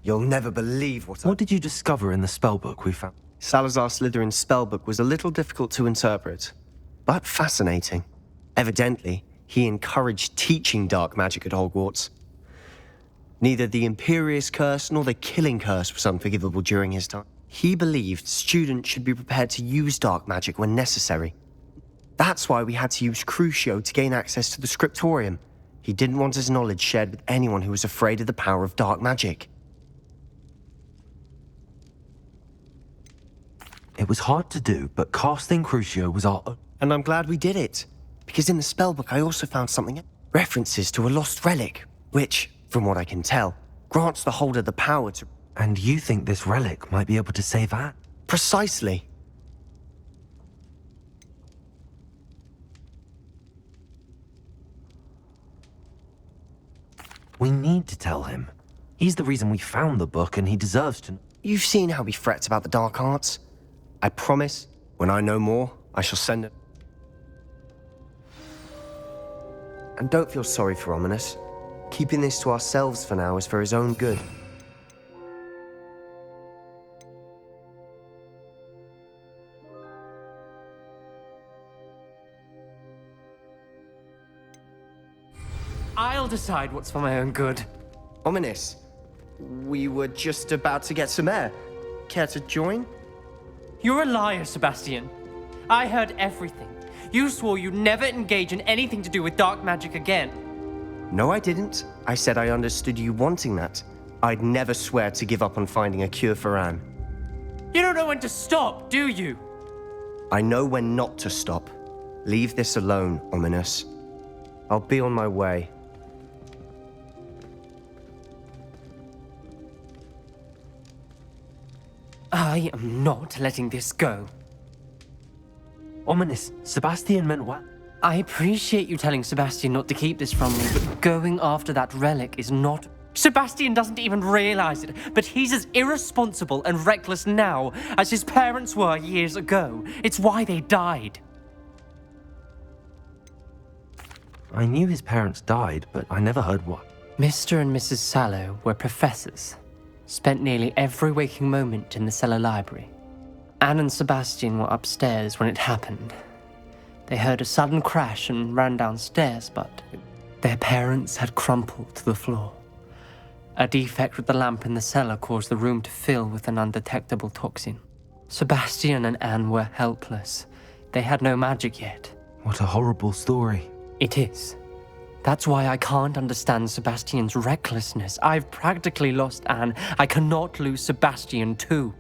You'll never believe What did you discover in the spellbook we found? Salazar Slytherin's spellbook was a little difficult to interpret, but fascinating. Evidently, he encouraged teaching dark magic at Hogwarts. Neither the Imperious Curse nor the Killing Curse was unforgivable during his time. He believed students should be prepared to use dark magic when necessary. That's why we had to use Crucio to gain access to the Scriptorium. He didn't want his knowledge shared with anyone who was afraid of the power of dark magic. It was hard to do, but casting Crucio was our... And I'm glad we did it, because in the spellbook I also found something, references to a lost relic, which, from what I can tell, grants the holder the power to... And you think this relic might be able to save Anne? Precisely. We need to tell him. He's the reason we found the book, and he deserves to... You've seen how he frets about the dark arts. I promise, when I know more, I shall send it. And don't feel sorry for Ominous. Keeping this to ourselves for now is for his own good. I'll decide what's for my own good. Ominous, we were just about to get some air. Care to join? You're a liar, Sebastian. I heard everything. You swore you'd never engage in anything to do with dark magic again. No, I didn't. I said I understood you wanting that. I'd never swear to give up on finding a cure for Anne. You don't know when to stop, do you? I know when not to stop. Leave this alone, Ominous. I'll be on my way. I am not letting this go. Ominous, Sebastian meant well. I appreciate you telling Sebastian not to keep this from me, but going after that relic is not... Sebastian doesn't even realize it, but he's as irresponsible and reckless now as his parents were years ago. It's why they died. I knew his parents died, but I never heard what. Mr. and Mrs. Sallow were professors. Spent nearly every waking moment in the cellar library. Anne and Sebastian were upstairs when it happened. They heard a sudden crash and ran downstairs, but their parents had crumpled to the floor. A defect with the lamp in the cellar caused the room to fill with an undetectable toxin. Sebastian and Anne were helpless. They had no magic yet. What a horrible story. It is. That's why I can't understand Sebastian's recklessness. I've practically lost Anne. I cannot lose Sebastian too.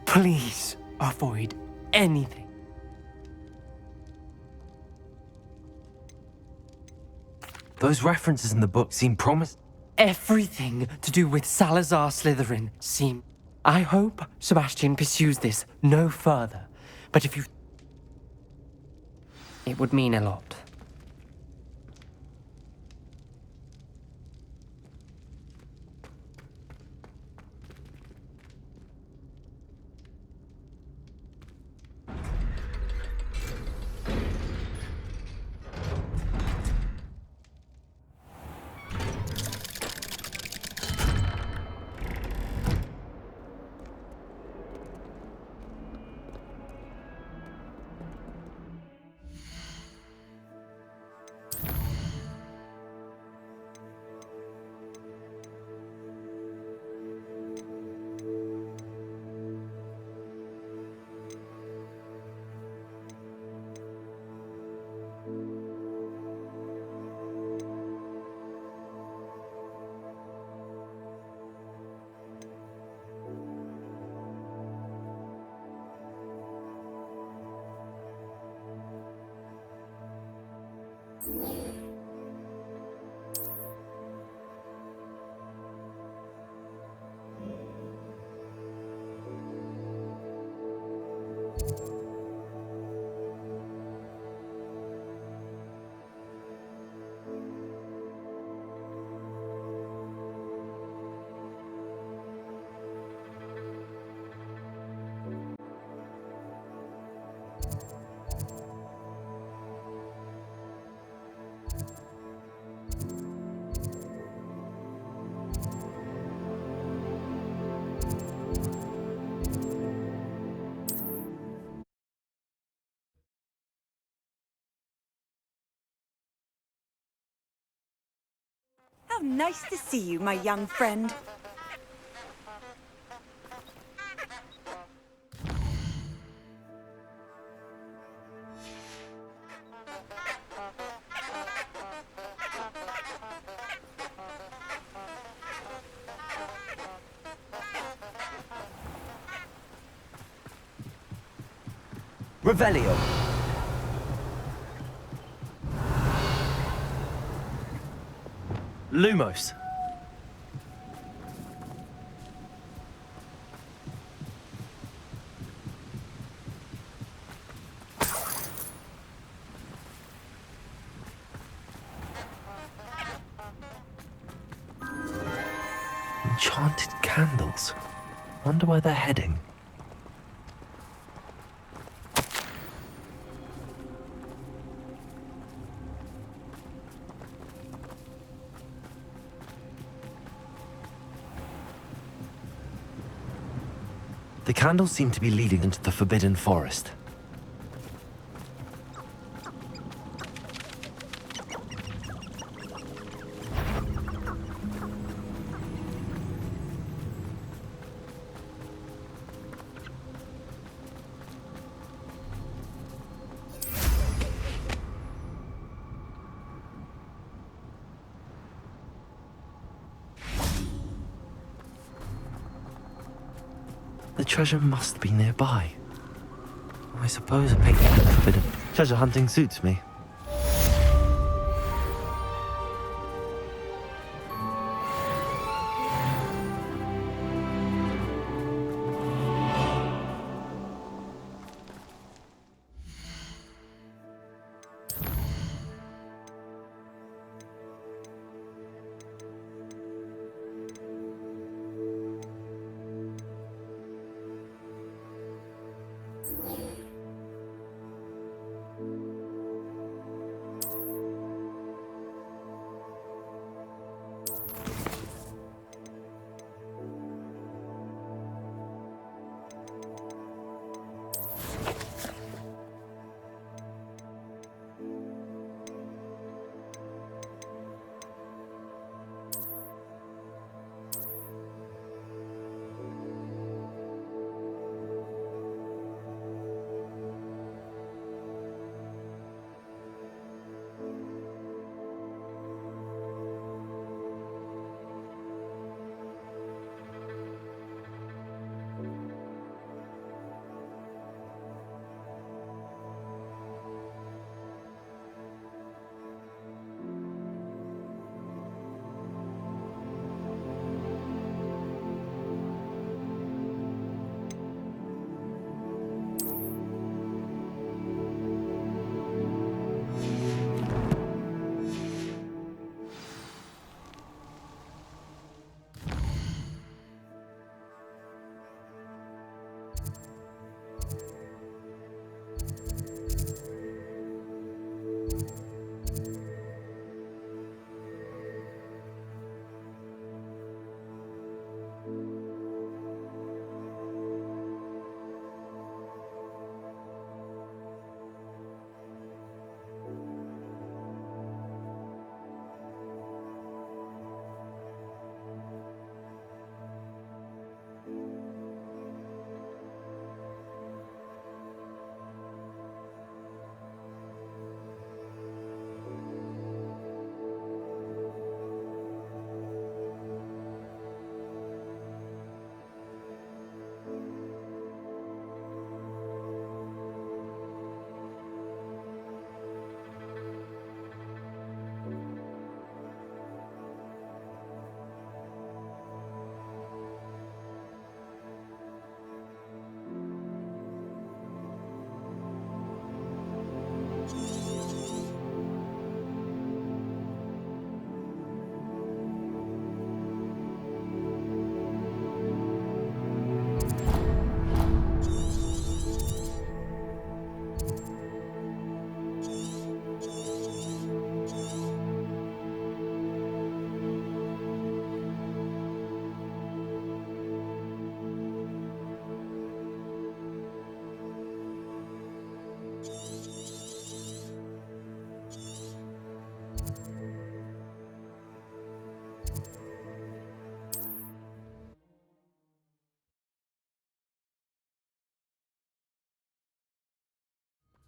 Please avoid anything. Those references in the book seem promising. Everything to do with Salazar Slytherin seem... I hope Sebastian pursues this no further. But if you... It would mean a lot. How nice to see you, my young friend. Revelio. Lumos. Enchanted candles. Wonder where they're heading. The candles seem to be leading into the Forbidden Forest. The treasure must be nearby. I suppose a picnic with forbidden treasure hunting suits me.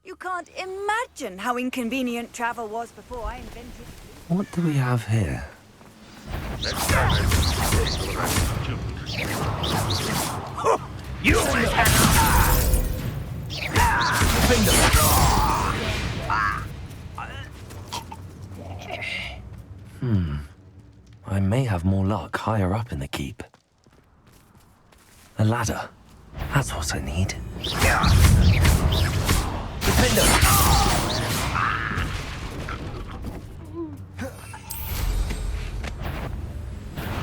You can't imagine how inconvenient travel was before I invented it. What do we have here? I may have more luck higher up in the keep. A ladder. That's what I need.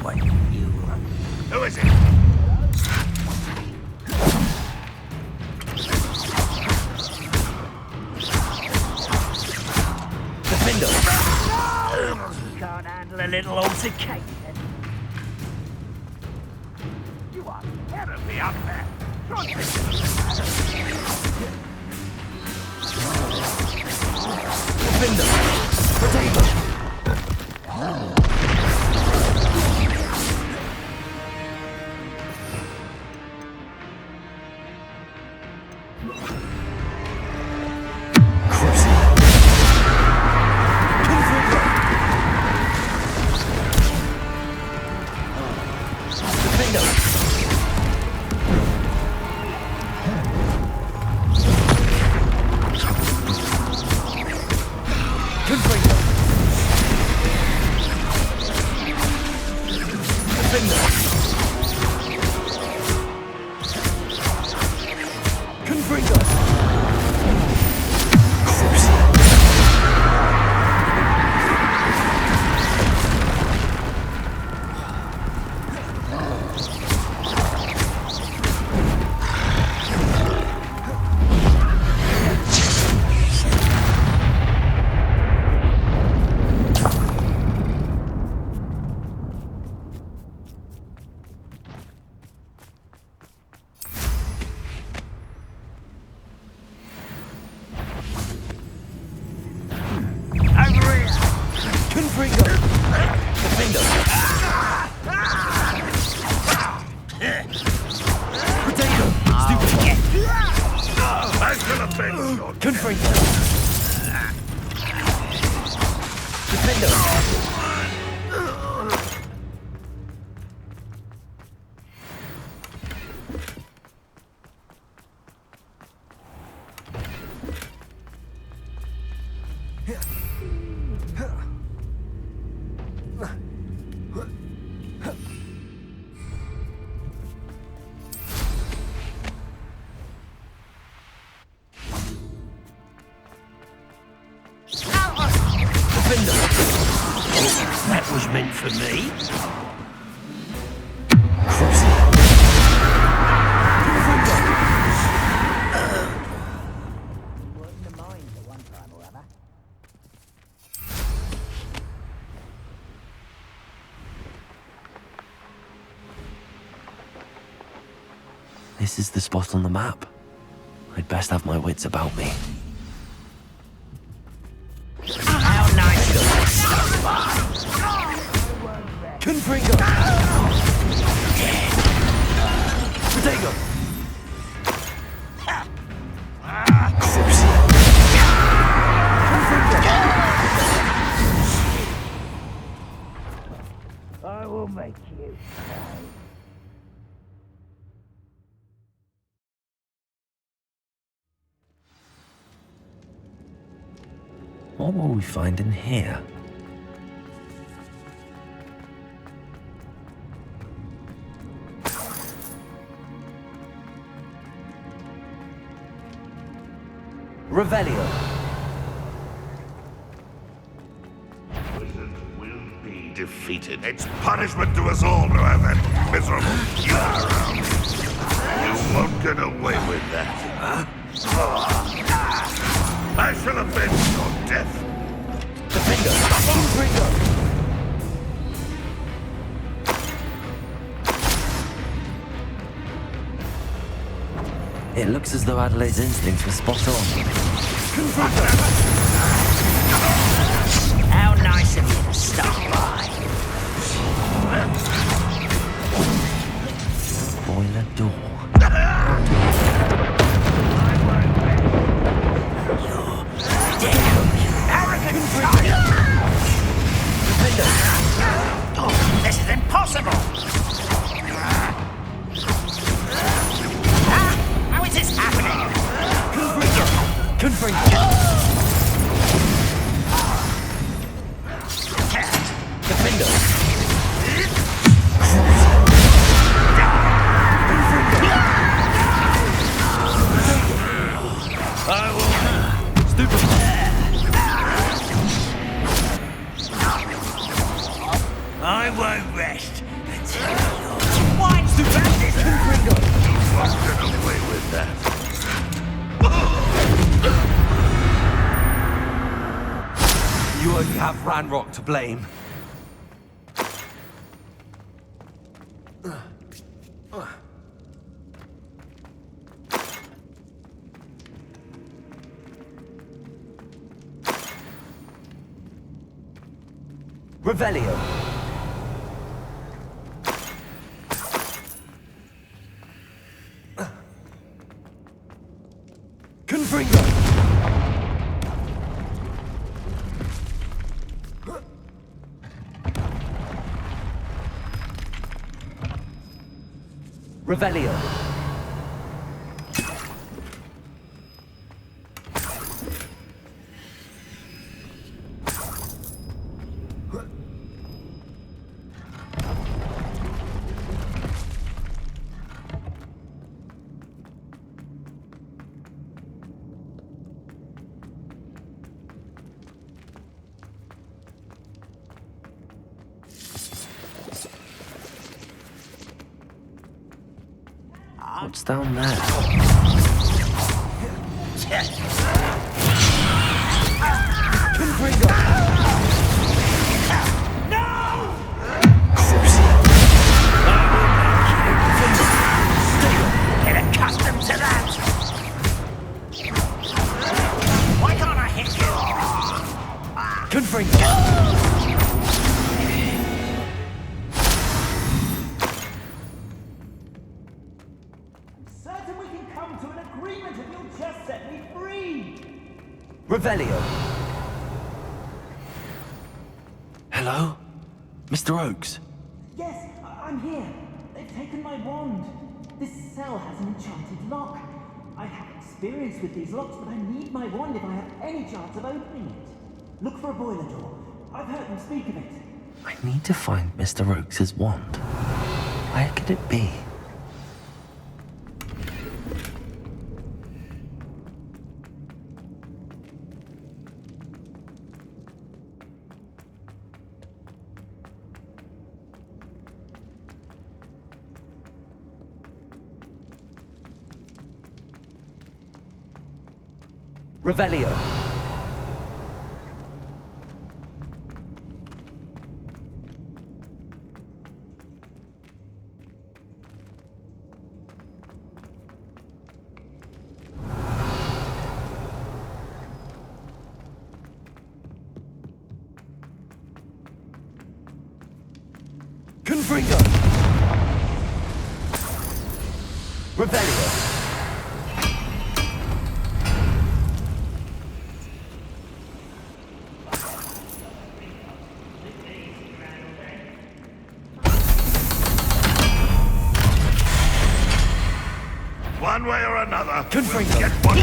What you... Who is it? Can't handle a little altercation. You are terribly up there. That was meant for me. This is the spot on the map. I'd best have my wits about me. How nice of you to stop by. Confringo! Potato! I will make you cry. What will we find in here? Revelio. Wizard will be defeated. It's punishment to us all to have that miserable cure around. You won't get away with that. I shall avenge your death. Defender! It looks as though Adelaide's instincts were spot on. How nice of you to stop by. Boiler door. only have Ranrock to blame. Revelio. Confringo. Revelio. What's down there? Get accustomed to that! Why can't I hit you? Confringo. Certain we can come to an agreement if you'll just set me free! Revelio. Hello? Mr. Oakes? Yes, I'm here. They've taken my wand. This cell has an enchanted lock. I have experience with these locks, but I need my wand if I have any chance of opening it. Look for a boiler door. I've heard them speak of it. I need to find Mr. Oakes' wand. Where could it be? Revelio. Confringo. Revelio. One way or another, Confringo. we'll get what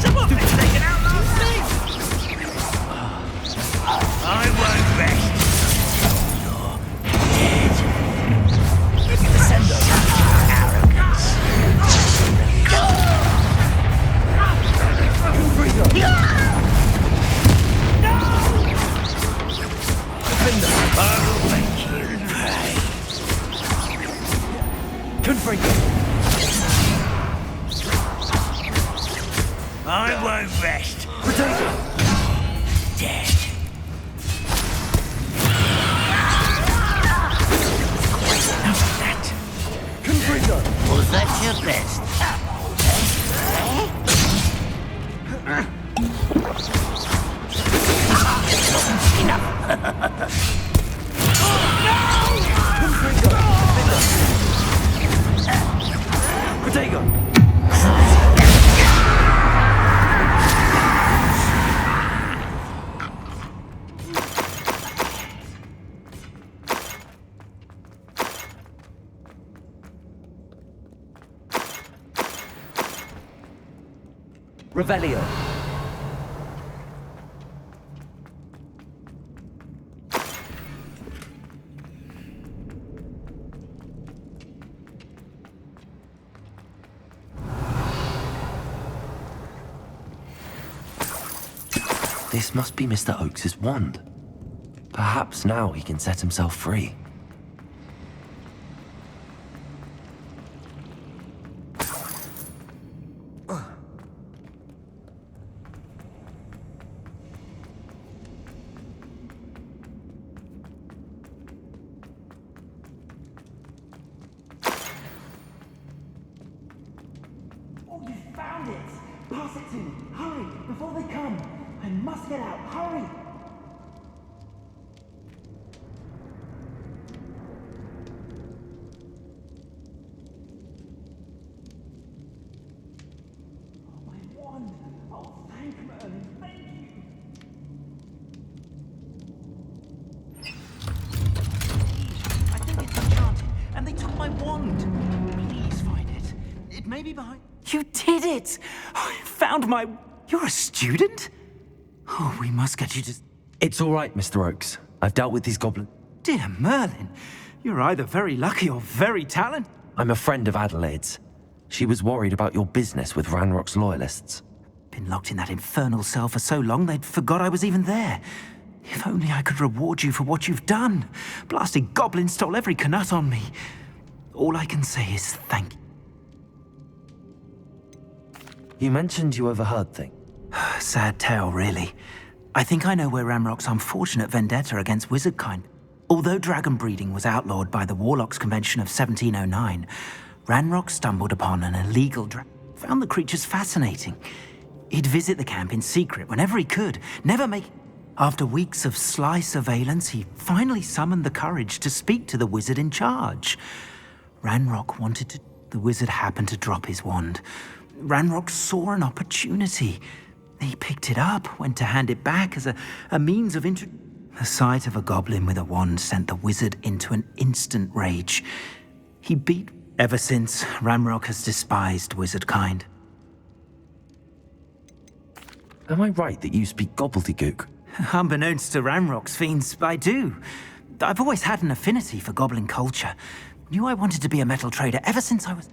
Someone been taken out last night! I won't rest. You're dead. Descendo. Arrogance. Confringo. I'll make you pay. Confringo. I won't rest. Potato. Dead. Enough of that. Confringo. Was that your best? Potato. Revelio. This must be Mr. Oakes' wand. Perhaps now he can set himself free. before they come. I must get out. Hurry! Oh, my wand! Oh, thank Merlin, thank you! I think it's enchanted, and they took my wand. Please find it. It may be behind... You did it! I found my... You're a student? Oh, we must get you to... It's all right, Mr. Oakes. I've dealt with these goblins. Dear Merlin, you're either very lucky or very talented. I'm a friend of Adelaide's. She was worried about your business with Ranrock's loyalists. Been locked in that infernal cell for so long they'd forgot I was even there. If only I could reward you for what you've done. Blasted goblins stole every knut on me. All I can say is thank you. You mentioned you overheard things. Sad tale, really. I think I know where Ranrock's unfortunate vendetta against wizardkind. Although dragon breeding was outlawed by the Warlocks Convention of 1709, Ranrock stumbled upon an illegal found the creatures fascinating. He'd visit the camp in secret whenever he could, never make... After weeks of sly surveillance, he finally summoned the courage to speak to the wizard in charge. Ranrock wanted to... The wizard happened to drop his wand. Ranrock saw an opportunity. He picked it up, went to hand it back as a means of The sight of a goblin with a wand sent the wizard into an instant rage. He beat... Ever since, Ranrock has despised wizardkind. Am I right that you speak gobbledygook? Unbeknownst to Ranrock's fiends, I do. I've always had an affinity for goblin culture. Knew I wanted to be a metal trader ever since I was...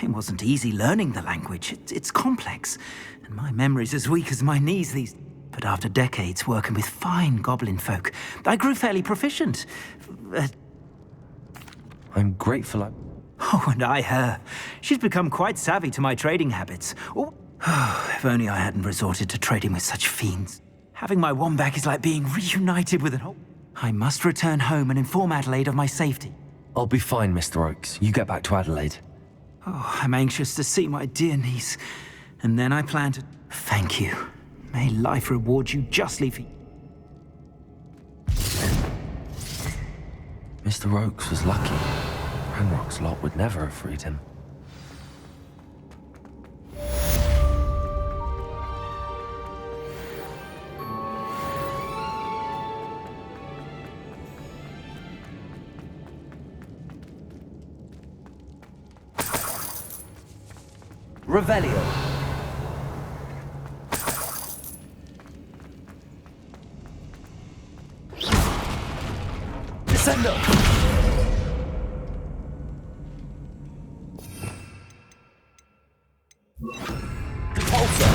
It wasn't easy learning the language. It's complex, and my memory's as weak as my knees these... But after decades working with fine goblin folk, I grew fairly proficient. I'm grateful Oh, and her. She's become quite savvy to my trading habits. Oh, if only I hadn't resorted to trading with such fiends. Having my wand back is like being reunited with an old... I must return home and inform Adelaide of my safety. I'll be fine, Mr. Oakes. You get back to Adelaide. Oh, I'm anxious to see my dear niece. And then I plan to... Thank you. May life reward you justly for... Mr. Oakes was lucky. Ranrock's lot would never have freed him. Revelio. Descendo. Repulsor.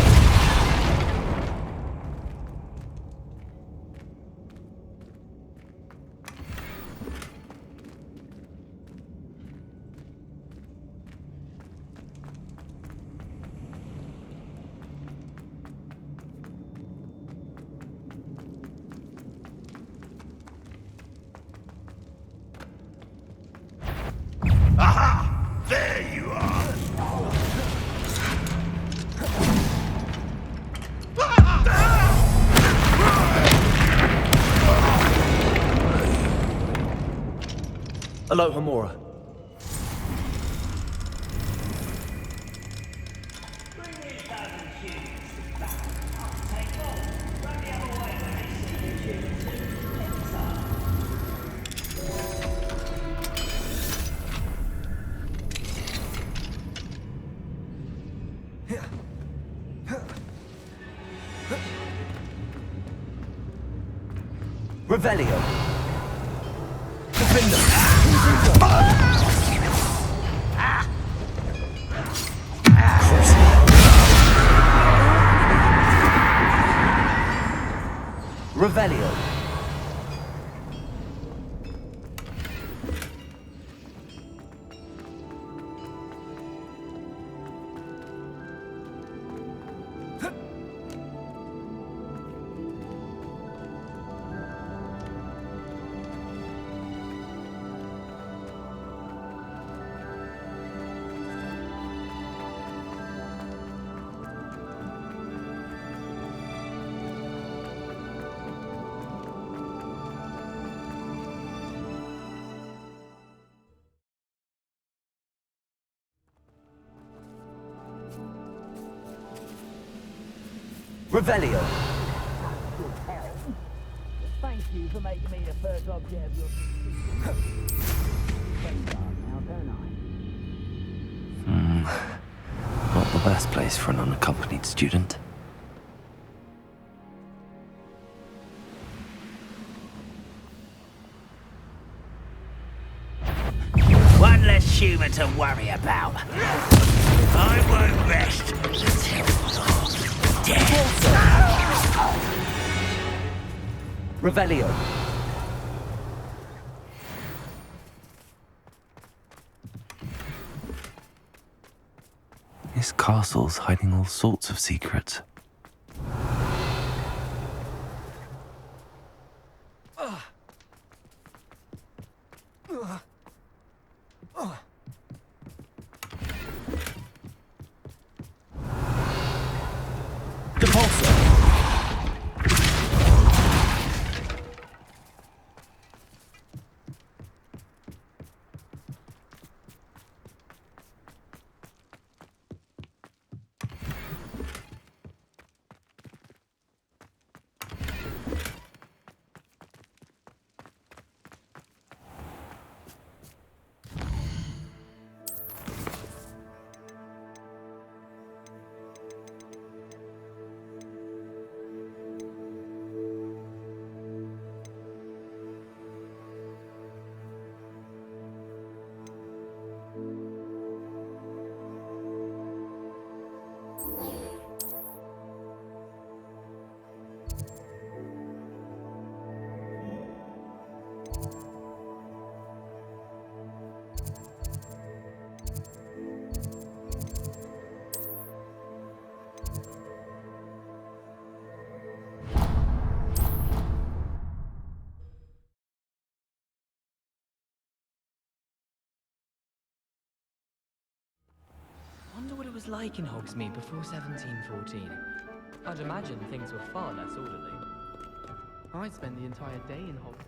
Aha! There you are! Aloha Mora. Revelio. Revelio. Revelio. Thank you for making me the first object of your... now, don't I? Not the best place for an unaccompanied student. One less human to worry about. I won't rest until you're dead. Revelio. This castle's hiding all sorts of secrets. Wonder what it was like in Hogsmeade before 1714. I'd imagine things were far less orderly. I spent the entire day in Hogsmeade.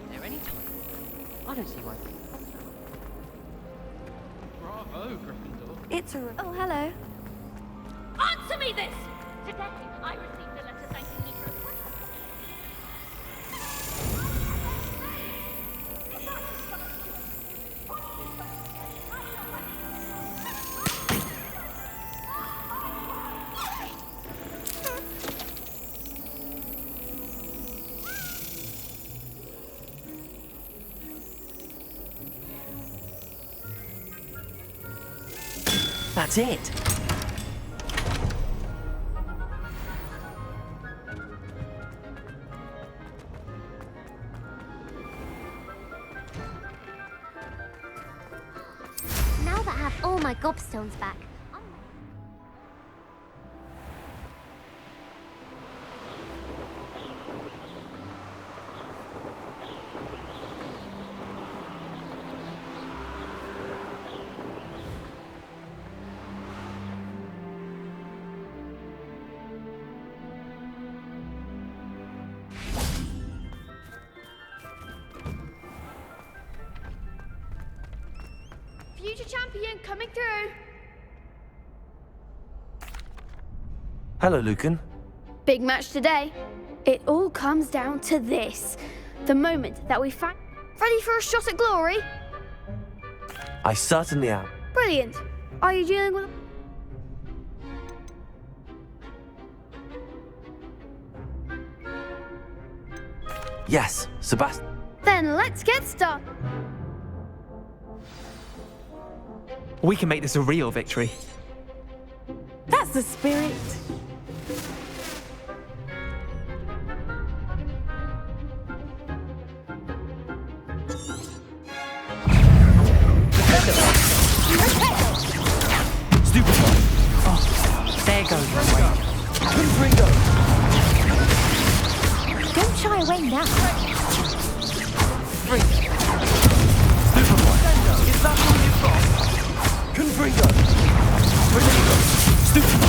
There any time? I don't see why. Bravo, Gryffindor. It's a... Oh, hello. Answer me this! Today, I received a letter thanking me for a That's it. Now that I have all my gobstones back, future champion coming through. Hello, Lucan. Big match today. It all comes down to this. The moment that we find... Ready for a shot at glory? I certainly am. Brilliant. Are you dealing with... Yes, Sebastian. Then let's get started. We can make this a real victory. that's the spirit. Stupefy. There goes your way. Confringo. Don't shy away now. Stupefy. Is that all you've got? Confringo. Stupefy.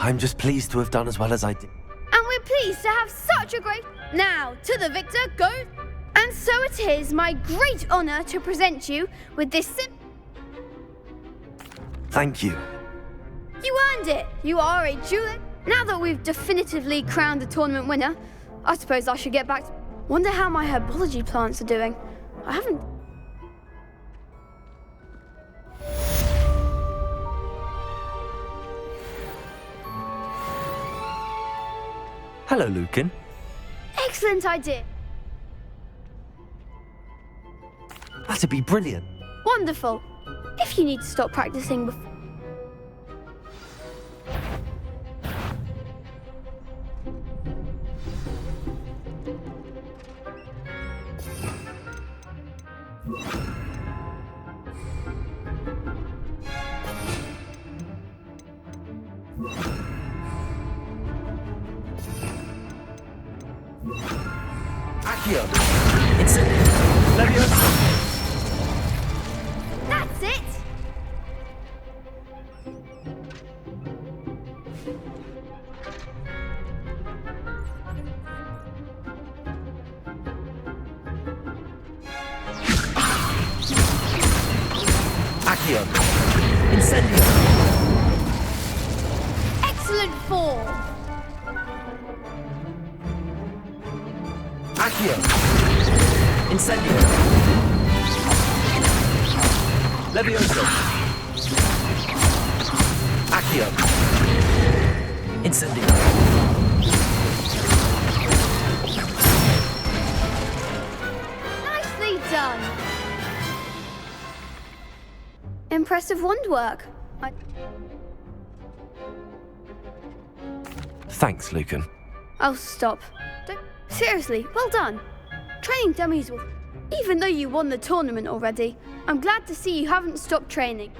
I'm just pleased to have done as well as I did. And we're pleased to have such a great... Now, to the victor goes... And so it is my great honour to present you with this Thank you. You earned it! You are a jeweler. Now that we've definitively crowned the tournament winner, I suppose I should get back to... Wonder how my herbology plants are doing. I haven't... Hello, Lucan. Excellent idea. That'd be brilliant. Wonderful. If you need to stop practicing before... Accio! It's Leviosa! That's it! Accio! Incendio! Excellent fall! Accio! Incendio! Levioso! Accio! Incendio! Nicely done! Impressive wand work. Thanks, Lucan. Oh, stop. Seriously, well done. Training dummies will... Even though you won the tournament already, I'm glad to see you haven't stopped training.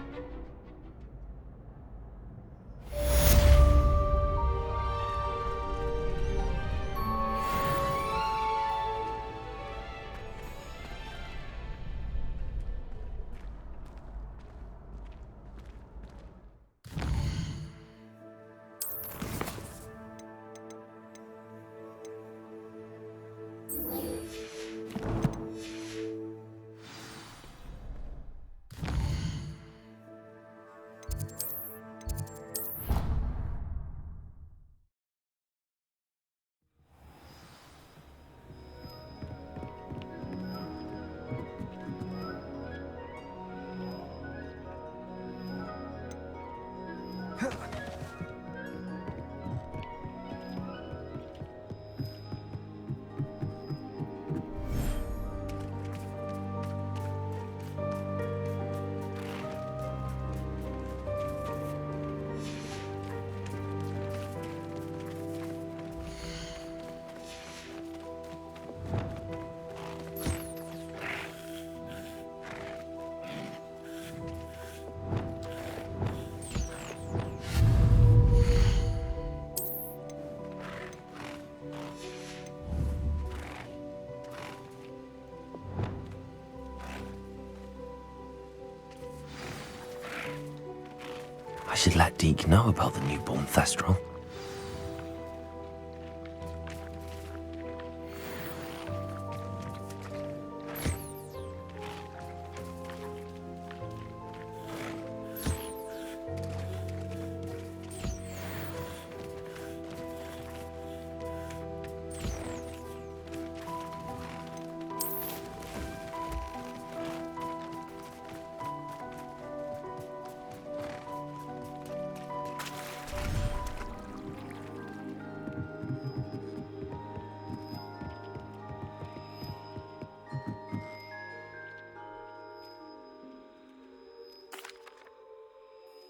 I should let Deke know about the newborn Thestral.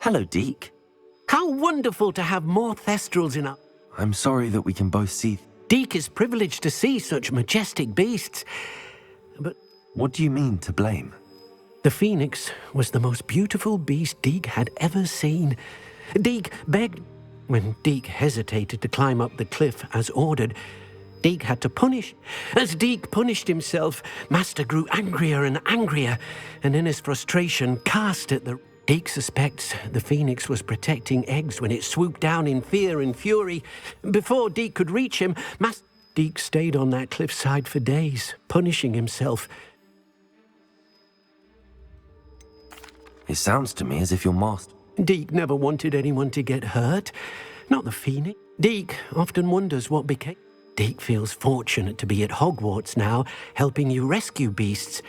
Hello, Deke. How wonderful to have more Thestrals in our... I'm sorry that we can both see... Deke is privileged to see such majestic beasts. But... What do you mean, to blame? The Phoenix was the most beautiful beast Deke had ever seen. Deke begged... When Deke hesitated to climb up the cliff as ordered, Deke had to punish. As Deke punished himself, Master grew angrier and angrier, and in his frustration cast at the... Deke suspects the phoenix was protecting eggs when it swooped down in fear and fury. Before Deke could reach him, Deke stayed on that cliffside for days, punishing himself. It sounds to me as if your master... Deke never wanted anyone to get hurt. Not the phoenix. Deke often wonders what became. Deke feels fortunate to be at Hogwarts now, helping you rescue beasts.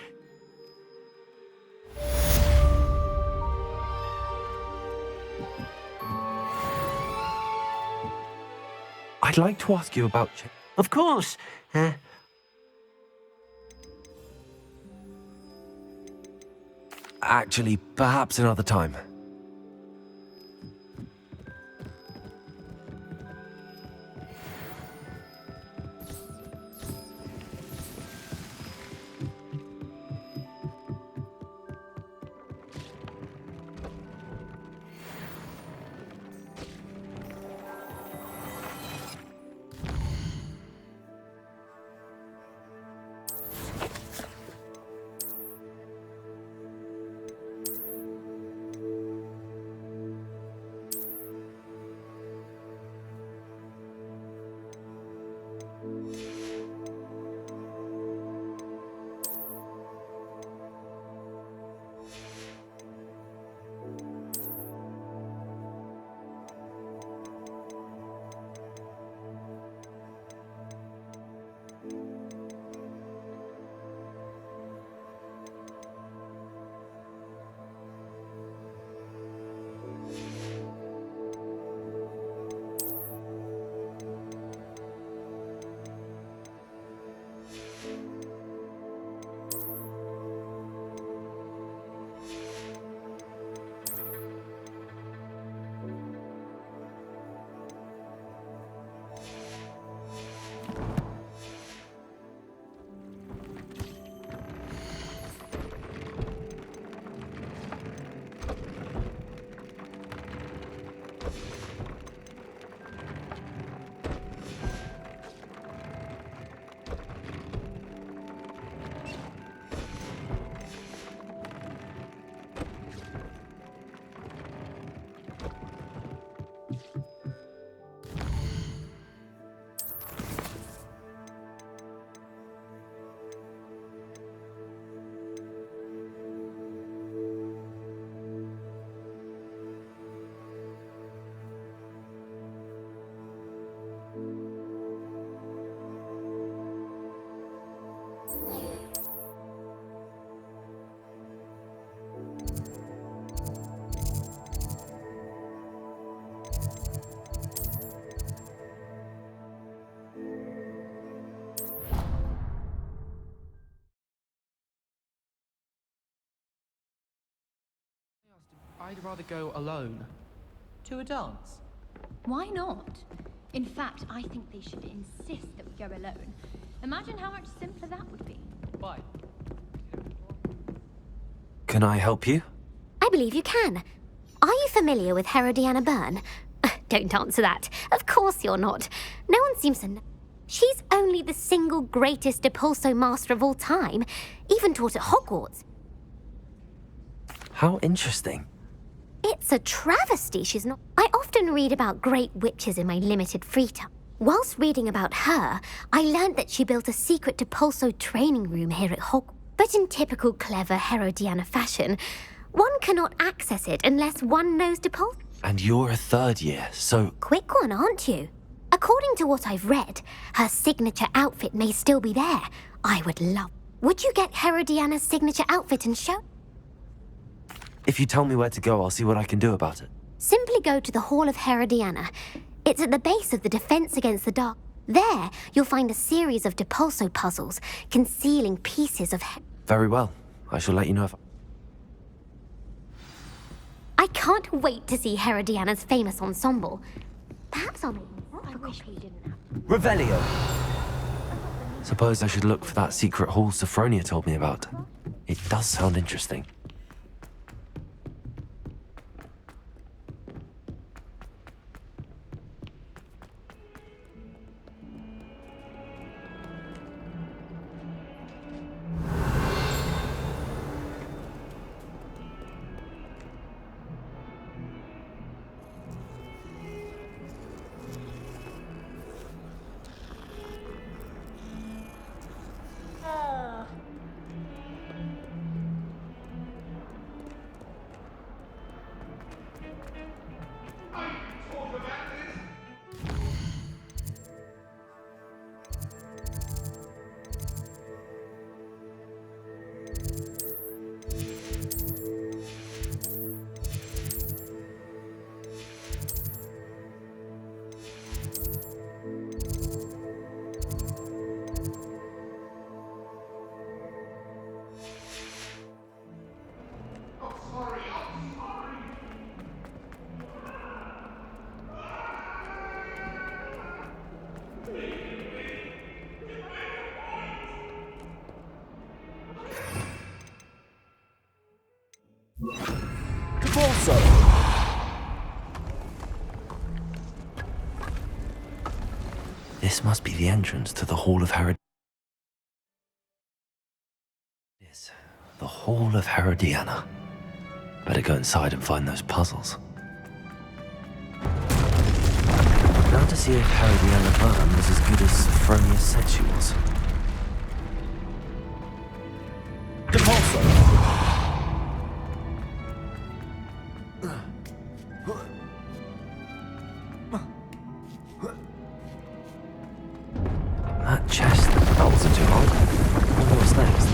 I'd like to ask you about... Of course. Actually, perhaps another time. I'd rather go alone. To a dance? Why not? In fact, I think they should insist that we go alone. Imagine how much simpler that would be. Why? Can I help you? I believe you can. Are you familiar with Herodiana Byrne? Don't answer that. Of course you're not. No one seems to know. She's only the single greatest Depulso master of all time, even taught at Hogwarts. How interesting. It's a travesty she's not. I often read about great witches in my limited free time. Whilst reading about her, I learned that she built a secret Depulso training room here at Hogwarts. But in typical clever Herodiana fashion, one cannot access it unless one knows Depulso. And you're a third year, so... Quick one, aren't you? According to what I've read, her signature outfit may still be there. I would love... Would you get Herodiana's signature outfit and show... If you tell me where to go, I'll see what I can do about it. Simply go to the Hall of Herodiana. It's at the base of the Defense Against the Dark. There, you'll find a series of Depulso puzzles concealing pieces of... Very well. I shall let you know if... I can't wait to see Herodiana's famous ensemble. Perhaps I'll make I wish we didn't have... Revelio! Suppose I should look for that secret hall Sophronia told me about. It does sound interesting. This must be the entrance to the Hall of Herod. Yes, the Hall of Herodiana. Better go inside and find those puzzles. Now to see if Herodiana Byrne was as good as Sophronia said she was. That chest, that wasn't too long. I wonder what's next.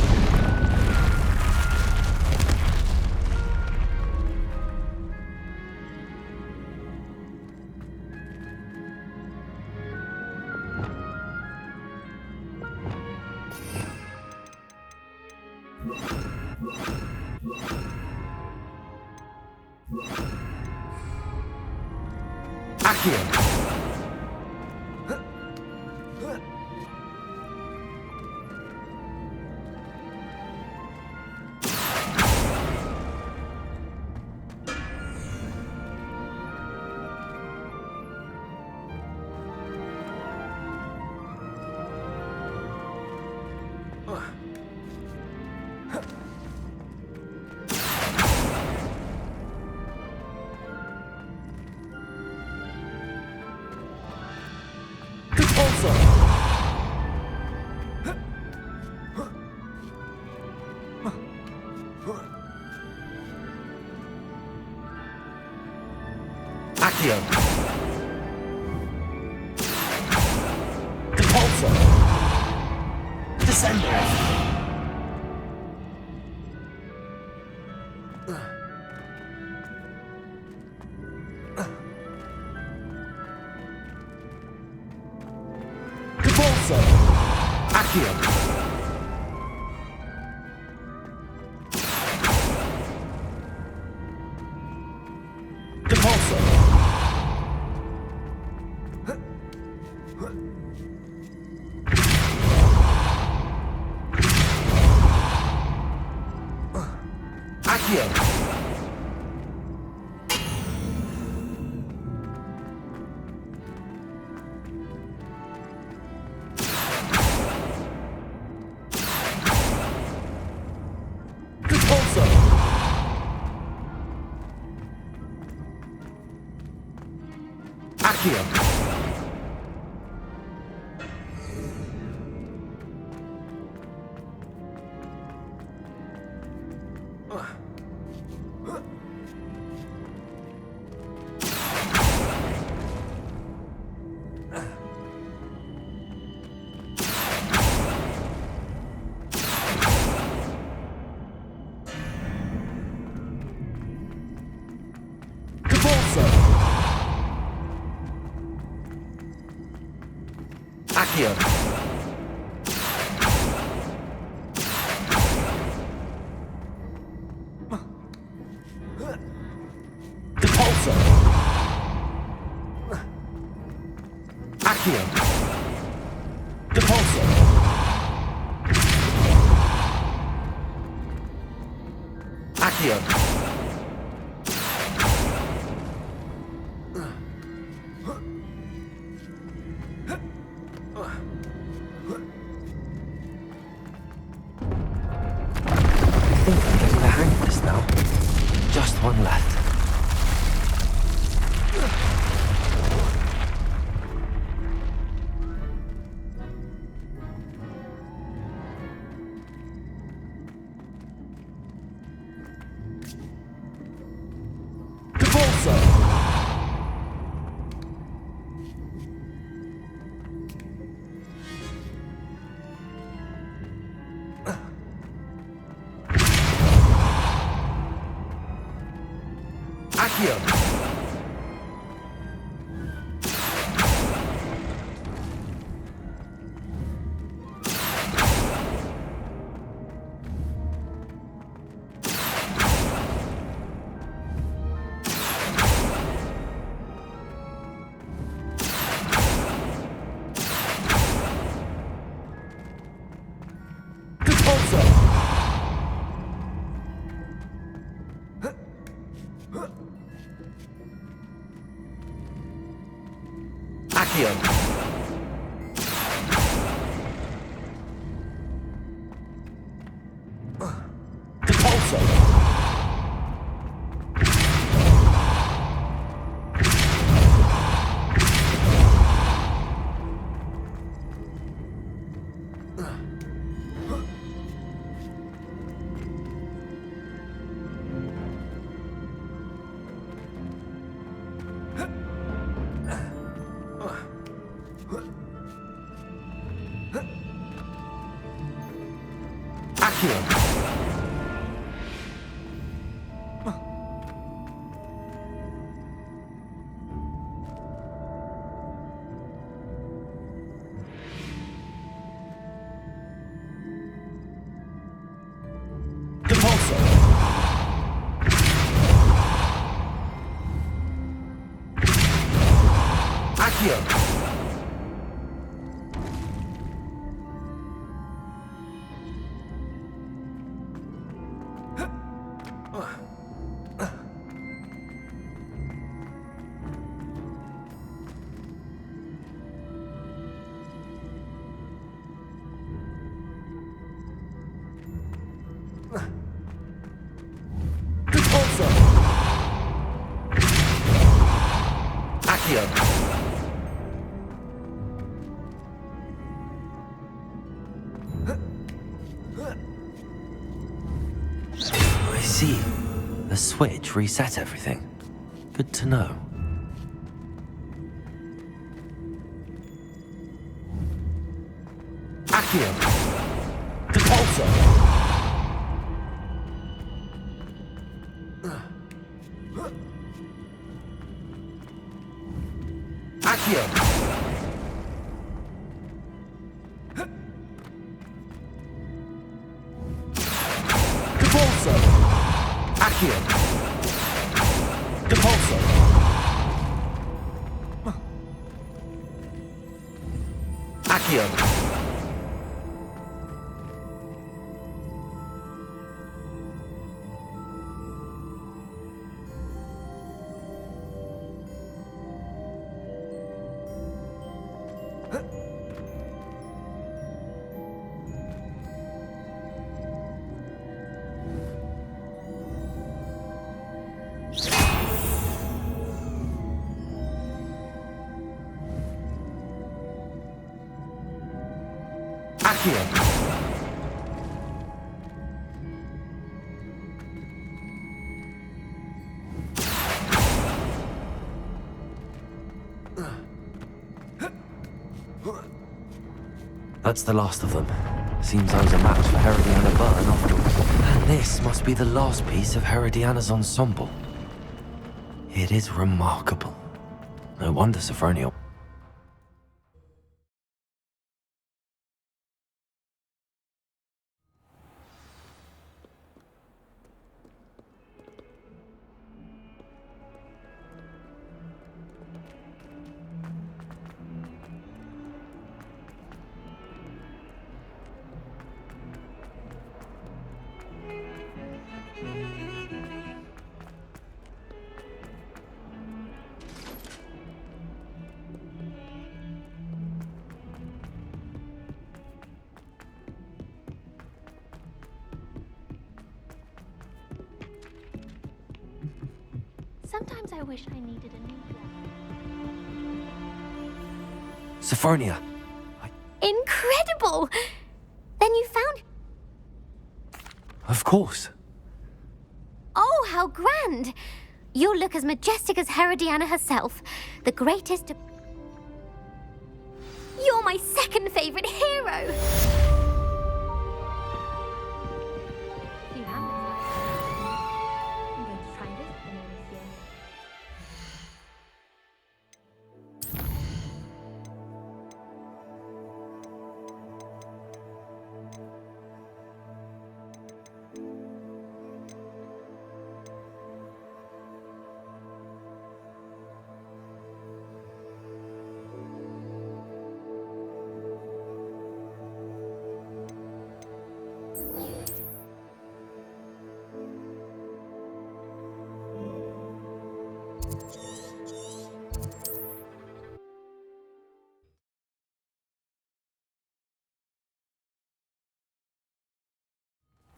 Accio! I see. The switch reset everything. Good to know. Accio! Depulso! Accio! Depulso! Accio! Depulso! Accio! That's the last of them. Seems I was a match for Herodiana Burton after all. And this must be the last piece of Herodiana's ensemble. It is remarkable. No wonder Sophronia... Sometimes I wish I needed a new one. Sophronia! Incredible! Then you found... Of course. Oh, how grand! You'll look as majestic as Herodiana herself, the greatest... You're my second favorite hero!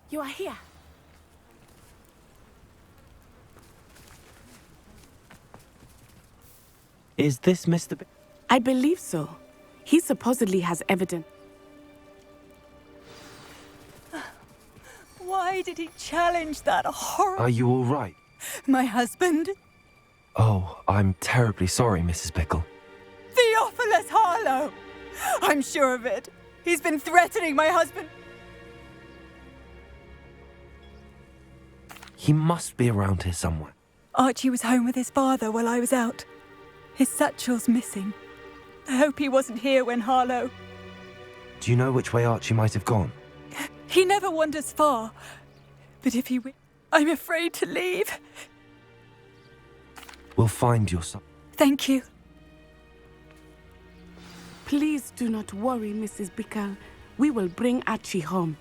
You are here. Is this Mr. I believe so. He supposedly has evidence. Why did he challenge that horror? Are you all right? My husband? Oh, I'm terribly sorry, Mrs. Bickle. Theophilus Harlow! I'm sure of it. He's been threatening my husband. He must be around here somewhere. Archie was home with his father while I was out. His satchel's missing. I hope he wasn't here when Harlow... Do you know which way Archie might have gone? He never wanders far. But if he... I'm afraid to leave. We'll find your son. Thank you. Please do not worry, Mrs. Bickle. We will bring Archie home.